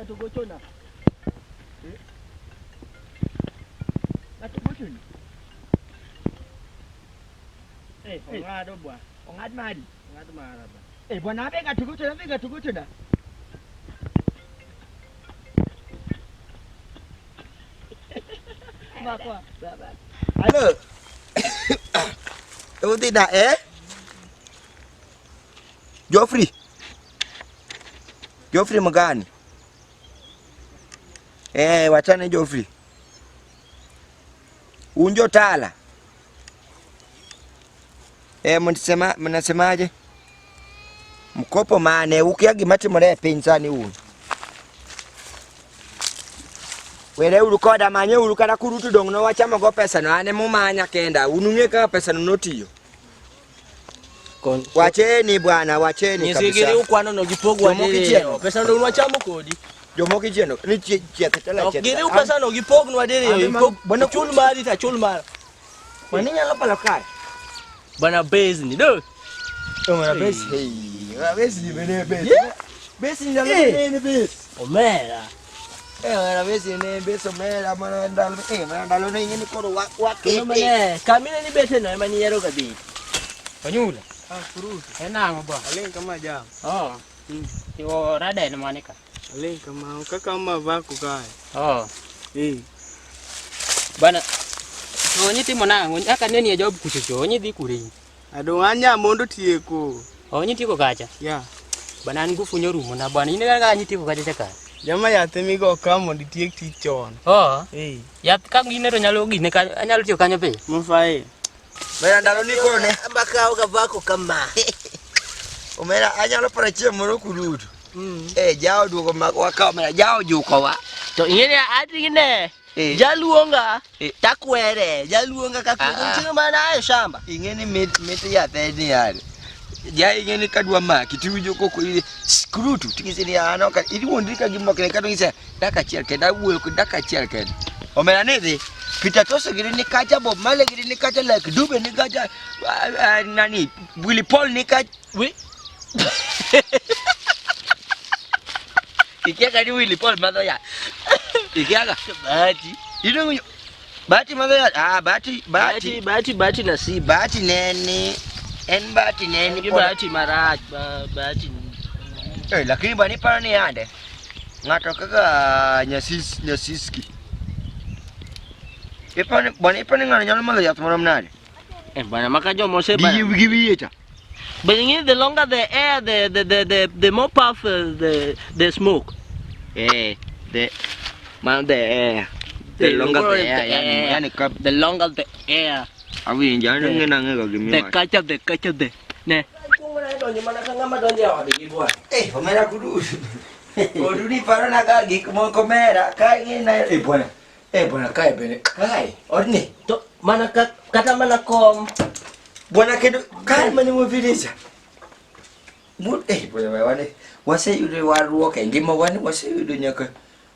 katugochona. Katugochona. Ongado bwa. Ongad madi. Ongad maraba. Bwana abe katugochona. Makwa, baba. Halo. Tidak Geoffrey Magani. Wachane Geoffrey. Unjo tala. Mnasemaje? Mkopo mane ukiagi mati mure pinzani unu. Wele ulukoda manye ulukana kurutu dong no wachama go pesa no ane mumanya kenda ununge ka pesa no notiyo. Wacheni bwana, wacheni kabisa. Nisigiri ukwano no gipogwa dile. Pesa no unwachama kodi. Jomoki jeno ni chiatela chiatela. Giri pesa no gipogwa dile. Bwana chul mali ta chul mal. Maninya lopa lokai. Bana base ni do. Bana base. Hey, base ni bene base. Base ni ndalo base. Omera. Ora base ni base omera mana ndalo ni ngini koro wake. Kamine ni bete no emani yero kabi. Panyula. Kurus. Enang bwa. Aleng kama jam. Yo rada ni manika. Aleng kama kama vako kai. Bana. Onyi timo nango aka neni ya job kuchocho onyi dhi kure. Adonganya mondo tieko. Onyi tiko kacha. Ya. Bana an gufunyo rumo na bwana ine ga anyi tiko kacha chaka. Jama yath migo ka mondo tiek tich chon. Yath ka gine to nyalo gine ka anyalo tiyo kanyo pe. Mfae. Mera ndalo ni koro ne Ambaka uga vako kama. Omera anyalo para chiemo moro kurutu. Jao duogo wakaw mera jao juko wa. To ingene ati gine. Jaluonga takwere jaluonga kakunchino mana ayo shamba ingeni mete ya theni yale ja ingeni kadwa maki tiwinjo koko ile skrutu tikisini ano ka iwondika gimokne kato ngisa daka chiel kenda wuoyo daka chiel kenda omera nidhi Peter Tosh giri ni kacha Bob Marley giri ni kacha like Dube ni kacha nani Willie Paul ni kacha ikiaga ni Willie Paul madho ya ikiaga bahati idongo bahati madho ya bahati nasibu bahati nene en bahati nene bahati maraj bahati lakini bani para ni ande ngato kaka nyasiski bani para ngana nyalo malo ya tmoro mnade bana makajo mose bana gibi eta. But the longer the air, the more powerful the smoke. The air. The longer the air. The longer the air. Awi njana ngena ngego gimi. The kacha the. Ne. Omera kudu. Kudu ni para naga gik mo komera kai ngina bwana kai bene. Kai. Orni. To mana kata mana kom. Bwana kedo kai mani mo vidisa. Bwana wane wase yude waru ke ngima wane wase yude nyaka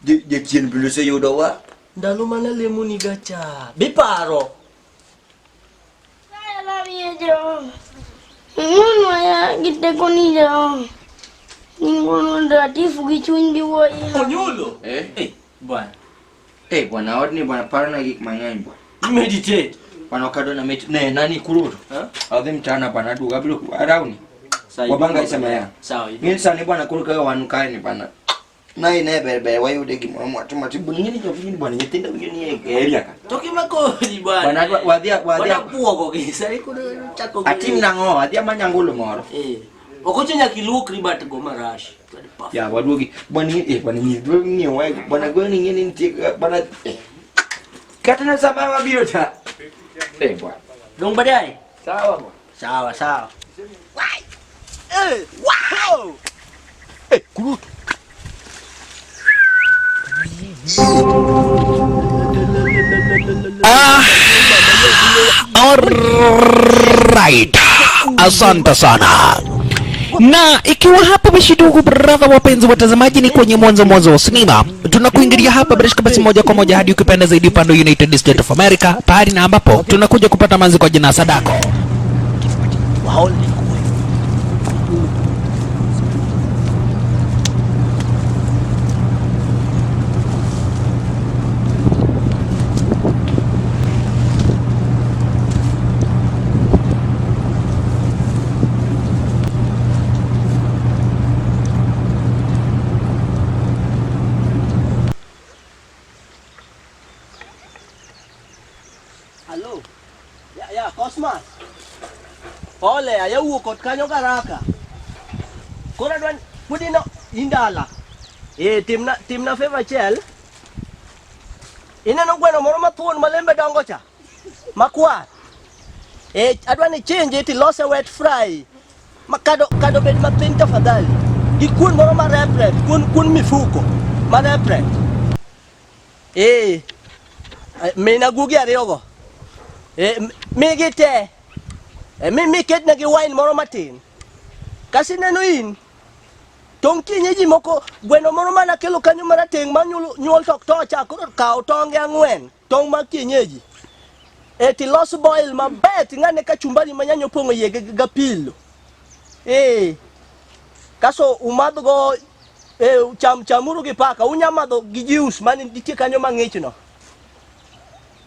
je kien bilose yudo wa ndalu mana lemu ni gacha biparo la viejo ngono ya gite koni jo ningono ndatifu gichungi wo konyulo bwana bwana odni bwana parana gik mang'eny bwana meditate bwana kadona nani kururu adhi mtana bwana duga bilo arauni wabanga isema ya sawa ngini sani bwana kuruka wanuka ni bwana nai ne berbe wayude gimo matibu ngini jo ngini bwana nyitenda ngini area ka toki makodi bwana wadia puogo gisa ikudo chako atim nango wadia manyangulo moro okochonya kilukri bat go marash ya wadugi bwana bwana ni wai bwana goni ngini ntika bwana katana sama mabiro ta bwana dong badai sawa sawa wai wow kurut alright, asante sana. Na ikiwa hapa basi ndugu brother wapenzi watazamaji, ni kwenye mwanzo wa sinema, tunakuingilia hapa basi moja kwa moja hadi ukipenda zaidi upande United States of America, pahali na ambapo tunakuja kupata manzi kwa jina Sadako. Ole aya wuok kanyo garaka. Kora dwan pudino indala. Timna favor chel. Ineno gweno moro mathuon malembe dongo cha. Makwar. Adwani change ti lose wet fry. Makado bed mathin tafadhali. Gi kuon moro ma repret, kuon mifuko. Ma repret. Mina gugi ariyogo. Migi te. Mi ketna gi wine moro matin. Kasi neno in. Tong kienyeji moko gweno moro mana kelo kanyo marateng ma nyuol tok tocha koro kaw tonge 4 tong ma kienyeji. Ti los boil mabet ngane kachumbari manyanyo pongo yege gapilo. Kaso umadho chamuru gi paka unyamadho gi juice mani nitie kanyo mang'ich no.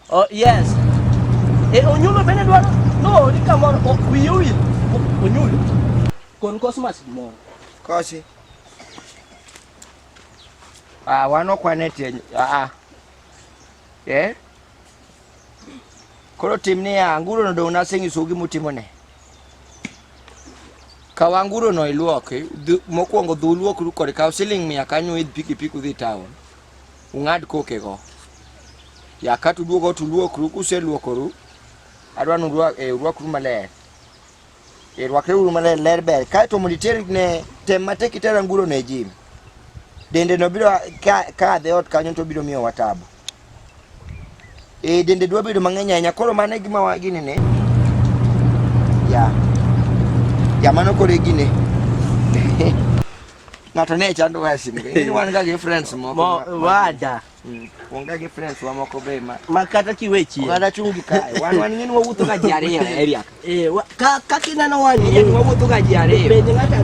Oh yes. Onyulo bene dwaro no ni kamoro wiyo onyulo. Kon cosmas mo. Kosi. Wano kwanete. Koro timni ya anguro no dong nasengi sugi mutimone. Kaw anguro no iluoke, mokwongo dhu luokru kod kaw siling 100 kanyo idh pikipiki udhi town. Ung'ad koke go. Ya katu duogo tu luokru, kuseluokoru. Adwanu urwakru maler. Rwakre uru maler ler ber. Kaeto monditer ne tem matek itero anguro ne jim. Dende no biro ka dhe ot kanyo to biro miyo watabu. Dende dwa bedo mang'eny ahinya, koro mane gima wagini ne. Ya mano kore gine. Ng'ato ne chando wasim. Ini wan ga gi friends moko. Wada. Wan ga gi friends wa moko be makata kiwechi. Oganda chungi kae. Wan ng'eni wawuotho ga ji ariyo e area. Ka kineno wan ng'eni wawuotho ga ji ariyo. Bende ng'ata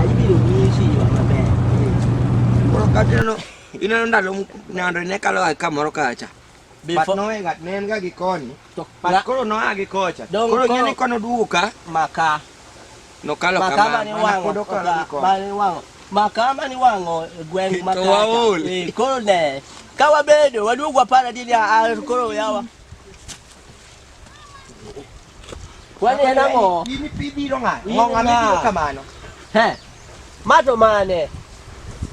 ibiro nyisi maber. Koro katino ineno ndalo nyando ne kalo kamoro kacha. But no gat nen ga gi koni. But koro no agi kocha. Koro ng'eni kono duka maka. No kalo kama ni wango. Makama ni wango gweng makata. Koro ne. Kawa bedo waduogwa para dini koro yawa. Kwani enamo? Ini pibiro nga. Ngonga mibiro kamano. Mato mane.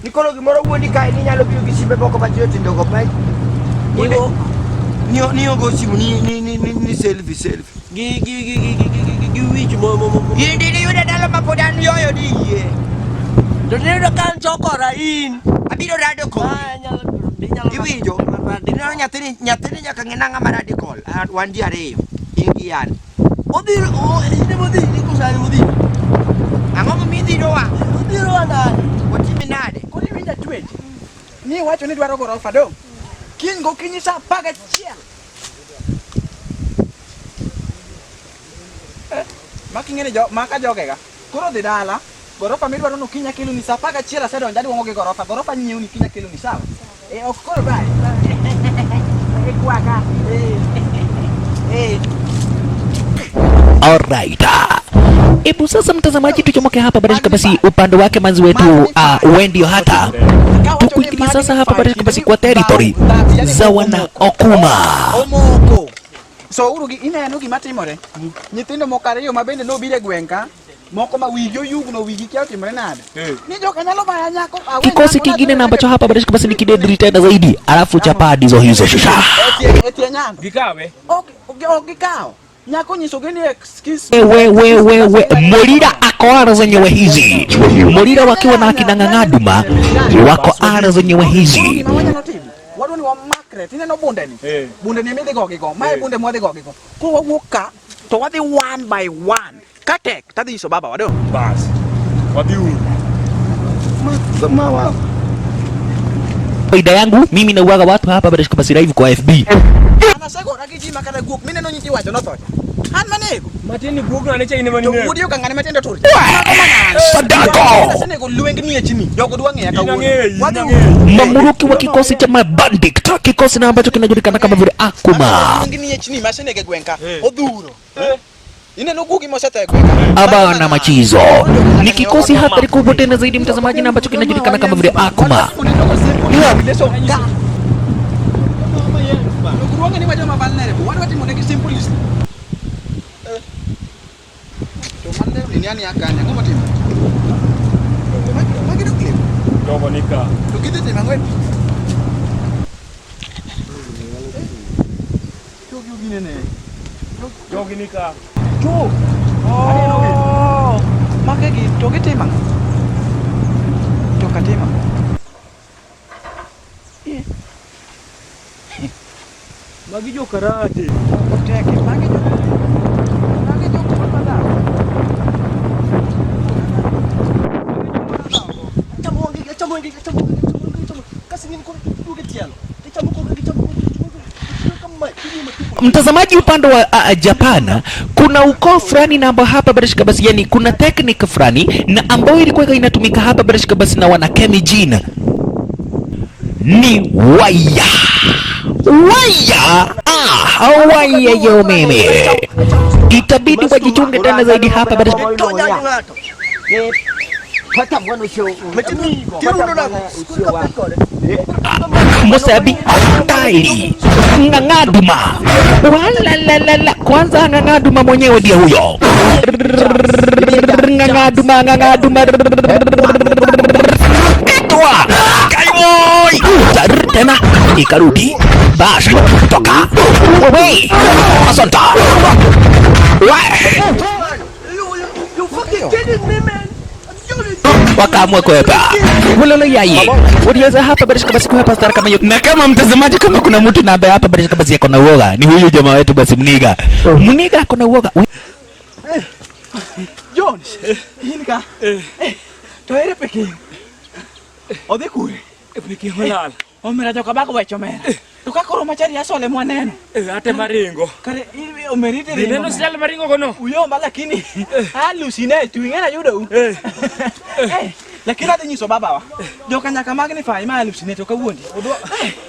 Nikolo gimoro wuondi kae ni nyalo biro gi simbe moko matiyo tindo go mai. Niyo go simu ni selfie. Gi wich mo. Yindi yuda dalo mapodan yoyo di ye. Donero kan chokora in. Abiro rado ko. Iwinjo. Dinero nyathini nyaka ng'ena ng'ama radical. Wan ji ariyo. Ingi yan. Odiro ine modhi kusani modhi. Ang'o momiyo idhirowa? Odhirowa nade? Watimi nade? Kodi winja twech. Ni wacho ni dwaro gorofa dong. Kiny gokinyi sa 11. Making'eni maka jogega. Koro dhi dala. Gorofa midwaro no kinya kelo ni sa 11 asedonjo aduongo gi gorofa. Gorofa nyiew ni kinya kelo ni sawa. Of course bye. Kwaka. Alright. Hebu sasa mtazamaji, tuchomoke hapa barishika basi upande wake manzi wetu Wendy hata tukuingilia sasa hapa barishika basi kwa territory za wana Okuma. Omoko. So urugi ineno gima timore. Nyithindo moko ariyo mabende nobire gwenka. Moko ma wigi oyugno wigi kia timore nade. Ni joka nyalo baya nyako. Kikosi kingine na ambacho hapa barishika basi ni kidedri tena zaidi. Alafu chapadi hizo shisha. Eti nyando. Gikawe. Gikao. Nyako nyiso gani excuse. We Molira ako ara zenyewe hizi. Molira wakiwa na akina Ng'ang'aduma wako ara zenyewe hizi. Wadu ni wa makret ineno bunde ni. Bunde ni midhi gogi go. Mae bunde mwadhi gogi go. Kuro wawuka to wadhi one by one. Katek tadhi iso baba wado. Bas. Wadhi uru. Mawa. Faida yangu mimi nauaga watu hapa barishika basi live kwa FB. Anasego ragiji makana guk mineno nyiti wacho noto. Han manego. Matini guk na necha ine manine. To wudio kangane matendo tori. Sadako. Senego luengi ni chini. Jogo duange ya kawo. Mamuruki wa kikosi cha mabandit, kikosi na ambacho kinajulikana kama vile Akuma. Luengi ni chini masenege gwenka. Odhuro. Ine nugugi moseta gwenka. Abana machizo. Ni kikosi hatari kubwa tena zaidi mtazamaji na ambacho kinajulikana kama vile Akuma. duniani akan yang ngomong tim. Magi dok klip. Jogo nika. Dok kita tim angwet. Jog gini nih. Jogo nika. Jog. Oh. Makanya gitu kita emang. Jog kata emang. Iya. Magi jo karate. Cek, magi jog. Magi jog pada. Mtazamaji, upande wa Japan kuna ukoo fulani na ambao hapa barashika basi, yani kuna teknika fulani na ambayo ilikuwa inatumika hapa barashika basi na wana Kemijin ni waya waya yo meme, itabidi wajichunge tena zaidi hapa barashika Mosabi tairi Ng'ang'aduma wala kwanza Ng'ang'aduma mwenyewe ndio huyo Ng'ang'aduma Etwa Kaiwoi tena ikarudi basi toka wewe asanta You fucking kidding me, man? wakaamua kuepa ulolo yai waliweza hapa barishika basi kuepa stara kama hiyo. Na kama mtazamaji, kama kuna mtu na ambaye hapa barishika basi yako na uoga, ni huyu jamaa wetu basi Mniga ako na uoga. Jones, ini ka. Toere peke. Ode kure. Peke holal. Omera joka bako wecho mera. Tukakoro machari asole mwaneno. Ate maringo. Kare omerite ringo. Dineno sel maringo kono. Uyomba lakini halusine tuingena yudo. Lakini ate nyiso baba wa. Joka nyaka magni fa ima halusine to kawuondi.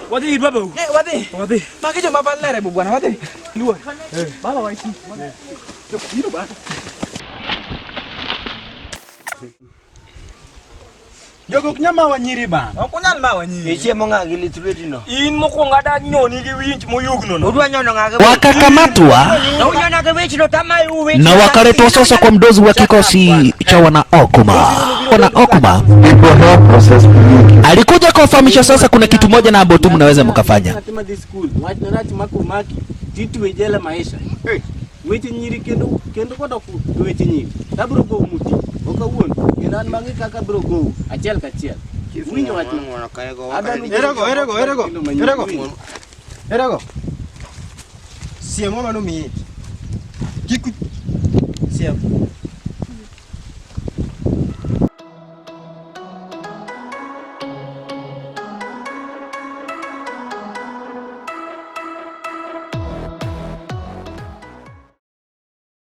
Wadi baba. Wadi. Magi jo baba lere bu bwana wadi. Luo. Baba wa isi. Yiro ba. Jogo kunyama wa nyiri ba. Okunyal ma wa nyiri. Ichie monga gili tulwetino. In mokwongo ada nyoni gi winch moyugno no. Udwa nyono ngage. Wakakamatwa Unyona ge winch tama uwe. na wakaletwa sasa kwa mdozi wa kikosi cha wana Okuma. Wana Okuma alikuja kuwafahamisha sasa kuna kitu moja na ambacho mnaweza mkafanya. Natima this school. Wachnarati makumaki. Titu ejela maisha. Weche nyiri kendo kodo ku weche nyiri. Tabro go muti. Okawuon. Kenan mangi kaka bro go. Achiel kachiel. Winjo watu. Erego. Siemo manu mi.